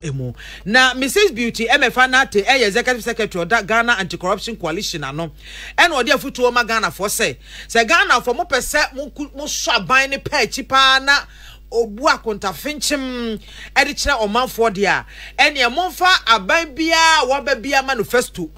emu na Mrs Beauty MFA nate executive secretary of Ghana Anti-Corruption Coalition ano ene odi afutuo ma Ghana for say Ghana for mo pese mo swaban ne pa chipa na obu akonta finchim edi kire omanfo dia ene monfa aban bia wo ba bia manifesto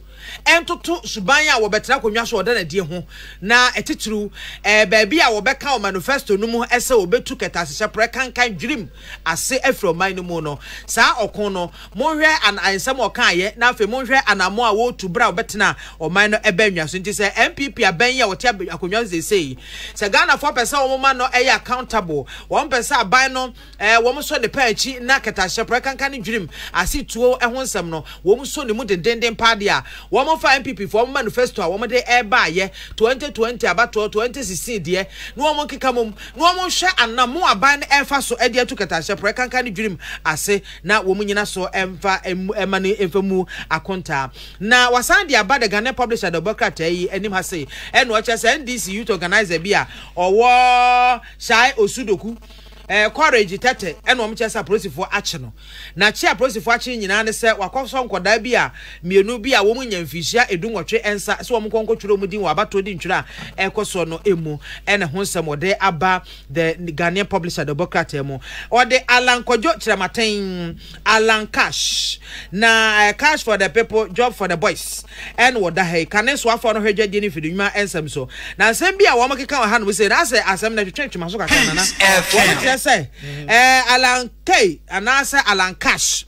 entoto suban ya wo betra konwa so oda na die ho na etitru baabi a wo beka o manifesto no mu ese obetu ketasehye prekankan dream ase afro man no mu no saa okon no monhwe an ansam okan ye na afi monhwe anamo a wo tu bra obetena o man no ebanwa so nti se MPP aban ya wote akonwa ze sei se Ghana for person wo ma no e accountable one person aban no wo mo so de panchi na ketasehye prekankan dream ase tuo ho nsam no wo mo so ne mu dendenden pade a woman for MPP for manifesto a woman de eba ye 2020 abato 2016 de no woman keka mom no woman hwe anamo aban efa so e de to ketashe prekankan dream ase na woman nyina so emfa emane emfamu akonta na wasan de aba de Ghana publisher the Democrat yi enim ha say e no che say NDC youth organizer bia owo shai osudoku courage tete eno omche sa prosifo ache no na chia prosifo ache nyina ne se wakoso nkoda bia mienu bia wo munya mfihia edunwotwe ensa se wo mkonkotwero mu din wa abato di ntwira ekoso no emu ene ho nsem ode aba the Ghanaian publisher the Democrat emu ode alankojo chiramaten alan cash na cash for the people job for the boys en woda he kanen so afọ no hwedwa di ni fidunwa ensem so na nsem bia wo mkeka wa ha no se na se asem na twetwe maso kaka na say Alan K anasa Alan Cash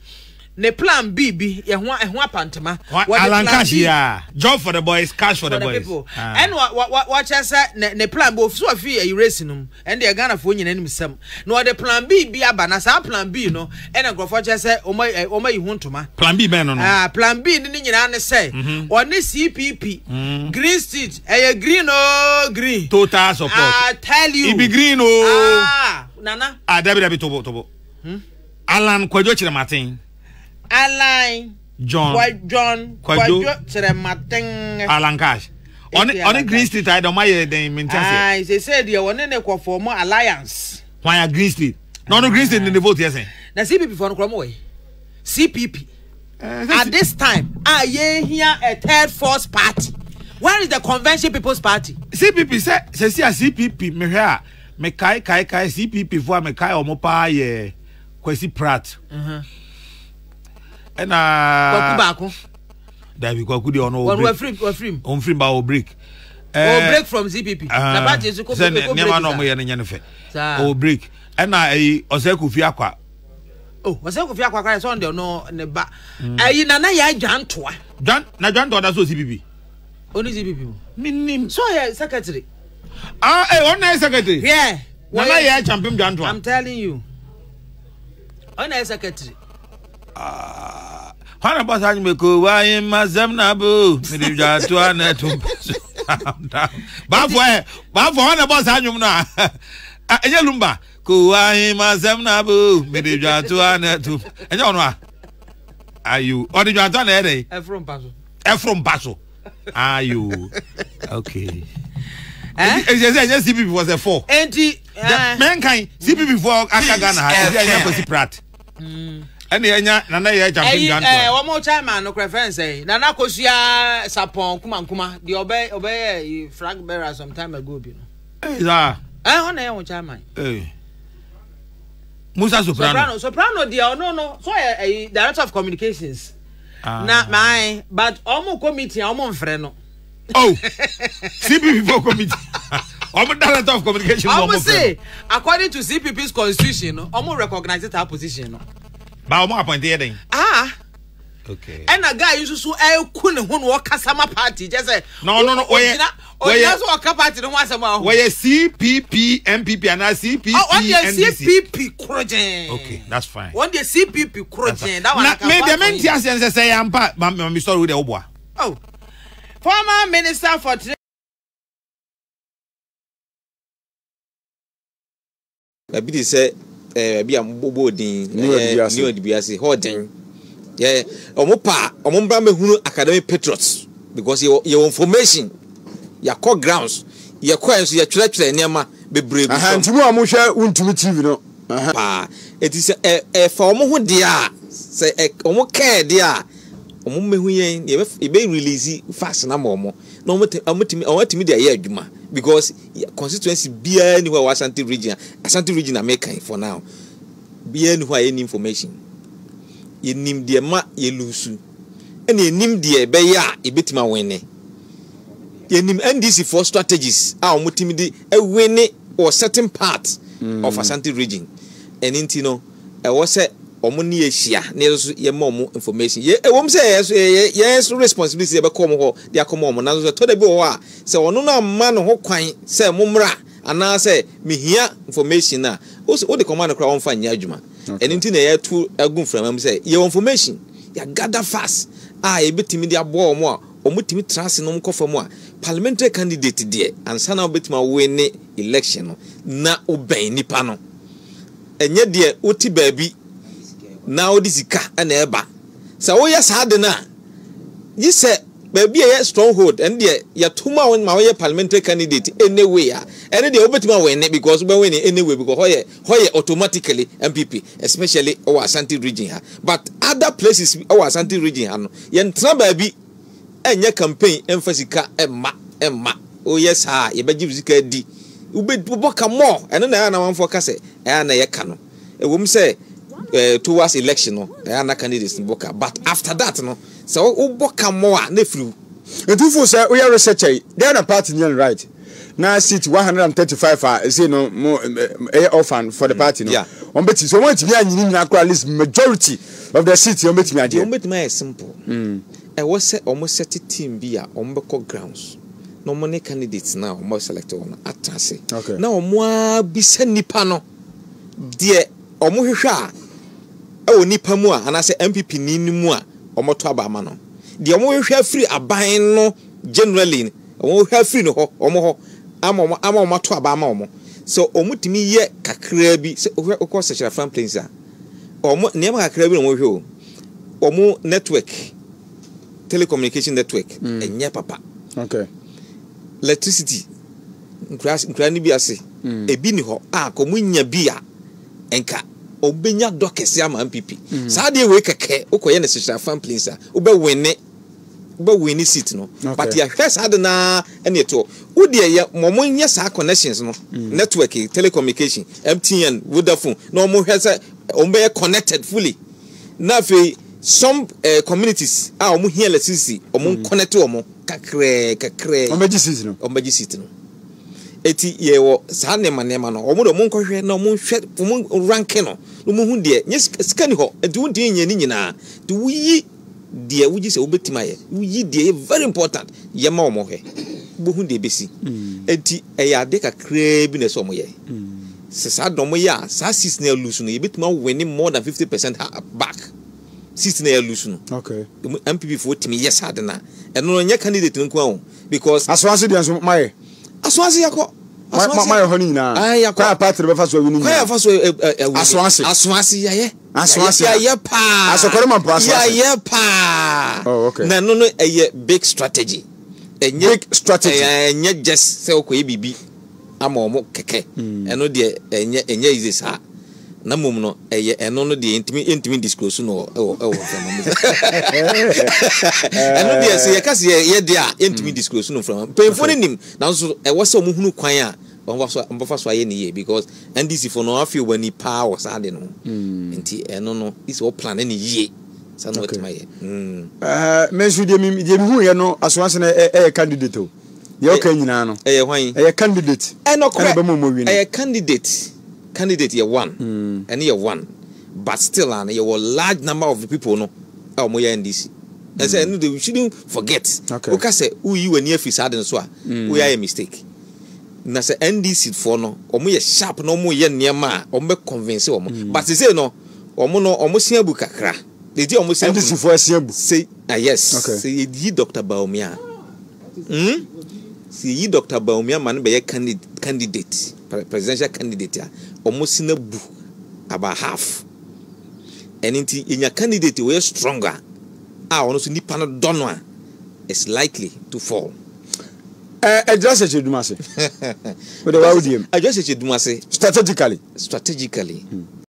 ne plan B bi ye ho apantema Alan Cash ya job for the boys cash for the boys and what say ne plan B so afi e race num and the Ghana fo nyina nim sem no the plan B bi aba na sa plan B no and grofo che say o mai hu ntoma plan B ben no plan B ni nyina ne say on CPP green street green no green total support I tell you it be green Nana David tobo Alan Kwajo Chiramatin Alan John Kwajo Chiramatin Alan Cash on Green Street I don't mind the maintenance they said you want to form alliance why Green Street no Green Street in the vote yes na CPP for no way CPP at this time here a third force party. Where is the Convention People's Party? CPP say CPP me here me kai CPP for me kai omo pa ye Kwesi Pratt kwaku baako David kwaku de ono on free ba o break break from CPP na party is ko break nema no mo ye ne nyane fe o break Oseko fi akwa Oseko fi akwa so on no ne ba na ya dwantoa na dwantoa da so CPP Only CPP. Minim. So here secretary. On secretary. Yeah. Nana ya champion Jantwa. I'm telling you. On secretary. Hana boss anyu meko wa yin mazam na bo. Me de Jantwa na tum. Ba fo hana boss anyu na. Enye lumba. Ko wa yin mazam na bo. Me de Jantwa na tum. Enye ono a. Ayu. O de Jantwa na ere. Efrom Paso. You okay? Yes, CPP was a 4. Mankind CPP for Akagana has Kwesi Pratt. And the Nana champion. One more time, man. No preference. Nana Kosia Sapon Kuma. The obey flag bearer some time ago. I want to Hey. Musa Soprano. Dear, no. So a director of communications. Not mine, but almost committee, almost friend. Oh, CPP for committee. Almost director of communication. Almost say, according to CPP's constitution, almost recognize our position. But almost appointed. Okay. And a guy used to say, couldn't walk a summer party. Just say, no. That's what party don't want some. Where CPP, MPP, and CPP. CPP Krojen. Okay, that's fine. One day CPP Krojen. That one. Maybe the men say I'm part. I'm sorry with the Obwa. Oh, former minister for. Maybe say, be a boarding. New DBS holding. Yeah, Omopa me hunu academic patriots because your information. Your core grounds, your coins, your church, and Yama be brave. And to mo share untimi TV no. It is a form who dear say omo care dia omo mehu yen e be release fast na mo no omo dia ye adwuma because constituency bia ni wa Ashanti region American for now bia ni wa any information ye nim dia ma ye lusu and ye nim dia be ya e betima wene ye nim NDC for strategies omo timi di e wene or certain part of Ashanti region and intino e wo se omo ni ehia na ye ma omo information ye wom se yes responsibility be come ho dia come omo na so to da bi wo a se ono na ma no ho kwan se momra ana se mehia information na o de command kra won fa nya adwuma and intino ye to agun from say ye information ya gather fast e betimi dia bo omo a omo timi trance no mkofa mu a parliamentary candidate there and sana betima win election na oben nipa no enye de oti baabi na odi sika na eba sa wo yes hard na yi se baabi ye stronghold and there ya tuma won ma wo parliamentary candidate anyway and there obetima win because we win anyway because hoye automatically MPP especially our Ashanti region ha but other places our Ashanti region ha no ye ntra baabi enye campaign emphasica emma oh yes ha ye be gibzika di boka more eno na na wan foka se na ye ka no e wom se towards election no na candidates boka but after that no so boka more na firu etufo say we are researcher they na party near right na seat 135 say no more orphan for the party no on beti so want to be anyini na at least majority of the seats on beti me ade on beti me simple e wo se almost set team bi a on be grounds no money candidates now omo select on atase na omo abisa nipa no de omo hwehwe a o nipa mu a anase MPP ni mu a omo to aba ma no de omo hwehwe free aban no generally omo hwehwe free no ho omo ho ama omo to aba ma omo so omo timi ye kakra bi se o search fan plains a omo ne ma kakra bi no omo hwehwe omo network telecommunication network enye papa electricity nkrani bi ase ebi ni ho ko munya bi a enka obenya dokese ama MPP sa de we keke ukoye ne social fan place a ube win seat no but ya hwes ade na ene to udi ye momonya sa connections no network telecommunication MTN Vodafone no mo hwese ombe connected fully na fe some communities omo here electricity omo connect omo kakre ombeji seat no eti ye wo sa nema no omo do mo nkohwe na omo hwe omo rank no mo hu de nye skani ho enti wo de nya ni nyina de wuyi de wuji se obetima ye wuyi de very important ye ma omo hwe bo hu de besi enti ya de kakre bi na so omo ye se sa do mo ya sa 6 na lose no ye betima win more than 50% back 6 na lose no MPP for timi yes hard na eno nya candidate nko a because aswanse de nso maye aswanse yakọ maye ho ni na kwa party be fa so wini kwa fa so aswanse yaye pa asokore man pro aswanse yaye pa na no big strategy enye just say okoye bibi ama omo keke eno de enye easy sa na mum no eno no de intimi disclose no eno de say yakase ye de a intimi disclose no from payphone nim na so wo se omuhunu kwan a omfa so aye ne ye because NDC for no afio wani pa was ade no enti eno no is all plan ne ye san what my mensu de mi hu ye no aswanse na candidate o ye o kan nyina no hwan candidate eno candidate ye one and ye one but still you a large number of people no mo ya NDC and say no they shouldn't forget okay say who you when you fi sad so a we are a mistake na say NDC for no omo ye sharp no omo ye niema omo be convince omo but say no omo siabu kakra they di omo siabu NDC for siabu say yes okay. Say yi Dr. Baumia say yi Dr. Baumia man be candidate presidential candidate almost in a book about half and in your candidate we are stronger honestly nipa no donwa is likely to fall address it dumase with the waudium address it dumase strategically